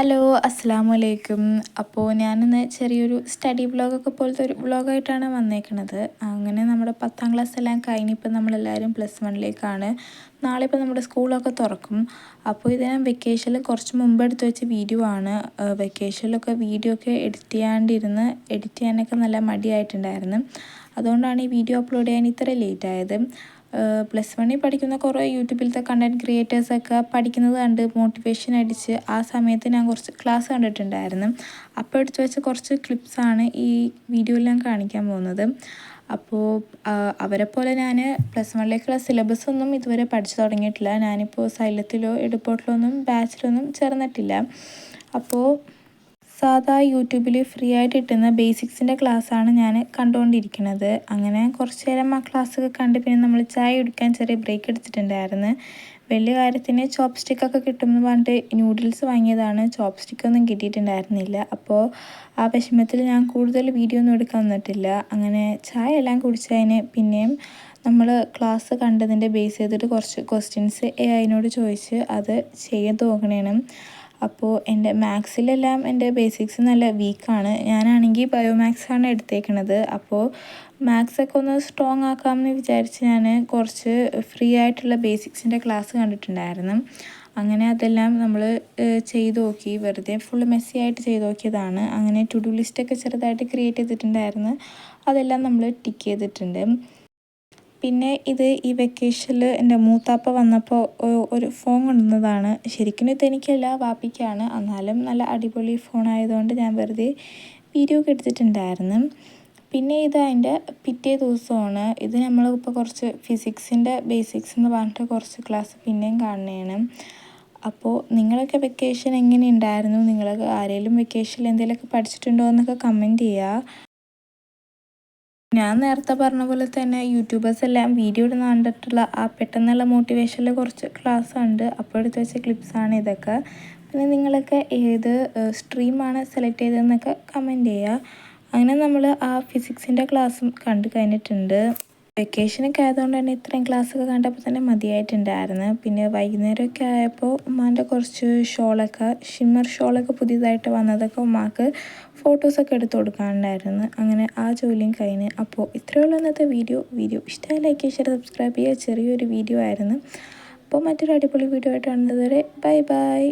Hello അസ്സലാമലൈക്കും. അപ്പോൾ ഞാനിന്ന് ചെറിയൊരു സ്റ്റഡി വ്ളോഗൊക്കെ പോലത്തെ ഒരു വ്ളോഗായിട്ടാണ് വന്നേക്കണത്. അങ്ങനെ നമ്മുടെ 10ാം ക്ലാസ് എല്ലാം കഴിഞ്ഞിപ്പോൾ നമ്മളെല്ലാവരും +1ലേക്കാണ്. നാളെ ഇപ്പോൾ നമ്മുടെ സ്കൂളൊക്കെ തുറക്കും. അപ്പോൾ ഇത് ഞാൻ വെക്കേഷനിൽ കുറച്ച് മുമ്പ് എടുത്ത് വെച്ച വീഡിയോ ആണ്. വെക്കേഷനിലൊക്കെ വീഡിയോ ഒക്കെ എഡിറ്റ് ചെയ്യാനൊക്കെ നല്ല മടിയായിട്ടുണ്ടായിരുന്നു. അതുകൊണ്ടാണ് ഈ വീഡിയോ അപ്ലോഡ് ചെയ്യാൻ ഇത്ര ലേറ്റ് ആയത്. +1 പഠിക്കുന്ന കുറേ യൂട്യൂബിലത്തെ കണ്ടൻറ് ക്രിയേറ്റേഴ്സൊക്കെ പഠിക്കുന്നത് കണ്ട് മോട്ടിവേഷൻ അടിച്ച് ആ സമയത്ത് ഞാൻ കുറച്ച് ക്ലാസ് കണ്ടിട്ടുണ്ടായിരുന്നു. അപ്പോൾ എടുത്ത് വെച്ച കുറച്ച് ക്ലിപ്സാണ് ഈ വീഡിയോയിൽ ഞാൻ കാണിക്കാൻ പോകുന്നത്. അപ്പോൾ അവരെ പോലെ ഞാൻ +1ലേക്കുള്ള സിലബസ് ഒന്നും ഇതുവരെ പഠിച്ചു തുടങ്ങിയിട്ടില്ല. ഞാനിപ്പോൾ സൈലത്തിലോ എടുപ്പോട്ടിലോ ഒന്നും ബാച്ചിലൊന്നും ചേർന്നിട്ടില്ല. അപ്പോൾ സാധാ യൂട്യൂബിൽ ഫ്രീ ആയിട്ട് കിട്ടുന്ന ബേസിക്സിൻ്റെ ക്ലാസ്സാണ് ഞാൻ കണ്ടുകൊണ്ടിരിക്കുന്നത്. അങ്ങനെ കുറച്ച് നേരം ആ ക്ലാസ്സൊക്കെ കണ്ട് പിന്നെ നമ്മൾ ചായ കുടിക്കാൻ ചെറിയ ബ്രേക്ക് എടുത്തിട്ടുണ്ടായിരുന്നു. വലിയ കാര്യത്തിന് ചോപ്സ്റ്റിക്കൊക്കെ കിട്ടുമെന്ന് പറഞ്ഞിട്ട് നൂഡിൽസ് വാങ്ങിയതാണ്. ചോപ്സ്റ്റിക്കൊന്നും കിട്ടിയിട്ടുണ്ടായിരുന്നില്ല. അപ്പോൾ ആ വിഷമത്തിൽ ഞാൻ കൂടുതൽ വീഡിയോ ഒന്നും എടുക്കാൻ നിന്നിട്ടില്ല. അങ്ങനെ ചായ എല്ലാം കുടിച്ചതിന് പിന്നെയും നമ്മൾ ക്ലാസ് കണ്ടതിൻ്റെ ബേസ് ചെയ്തിട്ട് കുറച്ച് ക്വസ്റ്റ്യൻസ് അതിനോട് ചോദിച്ച് അത് ചെയ്ത് നോക്കണേനും. അപ്പോൾ എൻ്റെ മാത്സിലെല്ലാം എൻ്റെ ബേസിക്സ് നല്ല വീക്കാണ്. ഞാനാണെങ്കിൽ ബയോമാത്സാണ് എടുത്തേക്കണത്. അപ്പോൾ മാത്സൊക്കെ ഒന്ന് സ്ട്രോങ് ആക്കാമെന്ന് വിചാരിച്ച് ഞാൻ കുറച്ച് ഫ്രീ ആയിട്ടുള്ള ബേസിക്സിൻ്റെ ക്ലാസ് കണ്ടിട്ടുണ്ടായിരുന്നു. അങ്ങനെ അതെല്ലാം നമ്മൾ ചെയ്ത് നോക്കി. വെറുതെ ഫുള്ള് മെസ്സി ആയിട്ട് ചെയ്ത് നോക്കിയതാണ്. അങ്ങനെ ടു ഡു ലിസ്റ്റൊക്കെ ചെറുതായിട്ട് ക്രിയേറ്റ് ചെയ്തിട്ടുണ്ടായിരുന്നു. അതെല്ലാം നമ്മൾ ടിക്ക് ചെയ്തിട്ടുണ്ട്. പിന്നെ ഇത് ഈ വെക്കേഷനിൽ എൻ്റെ മൂത്താപ്പ വന്നപ്പോൾ ഒരു ഫോൺ കൊണ്ടുവന്നതാണ്. ശരിക്കും ഇതെനിക്കല്ല, വാപ്പിക്കാണ്. എന്നാലും നല്ല അടിപൊളി ഫോൺ ആയതുകൊണ്ട് ഞാൻ വെറുതെ വീഡിയോ ഒക്കെ എടുത്തിട്ടുണ്ടായിരുന്നു. പിന്നെ ഇത് അതിൻ്റെ പിറ്റേ ദിവസമാണ്. ഇത് നമ്മളിപ്പോൾ കുറച്ച് ഫിസിക്സിൻ്റെ ബേസിക്സ് എന്ന് പറഞ്ഞിട്ട് കുറച്ച് ക്ലാസ് പിന്നെയും കാണുന്നതാണ്. അപ്പോൾ നിങ്ങളൊക്കെ വെക്കേഷൻ എങ്ങനെ ഉണ്ടായിരുന്നു? നിങ്ങളൊക്കെ ആരെങ്കിലും വെക്കേഷനിൽ എന്തെങ്കിലുമൊക്കെ പഠിച്ചിട്ടുണ്ടോ എന്നൊക്കെ കമൻറ്റ് ചെയ്യുക. ഞാൻ നേരത്തെ പറഞ്ഞ പോലെ തന്നെ യൂട്യൂബേഴ്സ് എല്ലാം വീഡിയോ ഇടുന്ന കണ്ടിട്ടുള്ള ആ പെട്ടെന്നുള്ള മോട്ടിവേഷനിൽ കുറച്ച് ക്ലാസ് ഉണ്ട്. അപ്പോൾ എടുത്ത് വെച്ച ക്ലിപ്സാണ് ഇതൊക്കെ. പിന്നെ നിങ്ങളൊക്കെ ഏത് സ്ട്രീമാണ് സെലക്ട് ചെയ്തതെന്നൊക്കെ കമൻറ്റ് ചെയ്യുക. അങ്ങനെ നമ്മൾ ആ ഫിസിക്സിൻ്റെ ക്ലാസ്സും കണ്ടു കഴിഞ്ഞിട്ടുണ്ട്. വെക്കേഷനൊക്കെ ആയതുകൊണ്ട് തന്നെ ഇത്രയും ക്ലാസ്സൊക്കെ കണ്ടപ്പോൾ തന്നെ മതിയായിട്ടുണ്ടായിരുന്നു. പിന്നെ വൈകുന്നേരമൊക്കെ ആയപ്പോൾ ഉമ്മാൻ്റെ കുറച്ച് ഷിമ്മർ ഷോളൊക്കെ പുതിയതായിട്ട് വന്നതൊക്കെ ഉമ്മാക്ക് ഫോട്ടോസൊക്കെ എടുത്ത് കൊടുക്കാനുണ്ടായിരുന്നു. അങ്ങനെ ആ ജോലിയും കഴിഞ്ഞ്. അപ്പോൾ ഇത്രയേ ഉള്ളൂ ഇന്നത്തെ വീഡിയോ ഇഷ്ടമായി ലൈക്ക് ഷെയർ സബ്സ്ക്രൈബ് ചെയ്യുക. ചെറിയൊരു വീഡിയോ ആയിരുന്നു. അപ്പോൾ മറ്റൊരു അടിപൊളി വീഡിയോ ആയിട്ട് കാണുന്നത് വരെ ബൈ.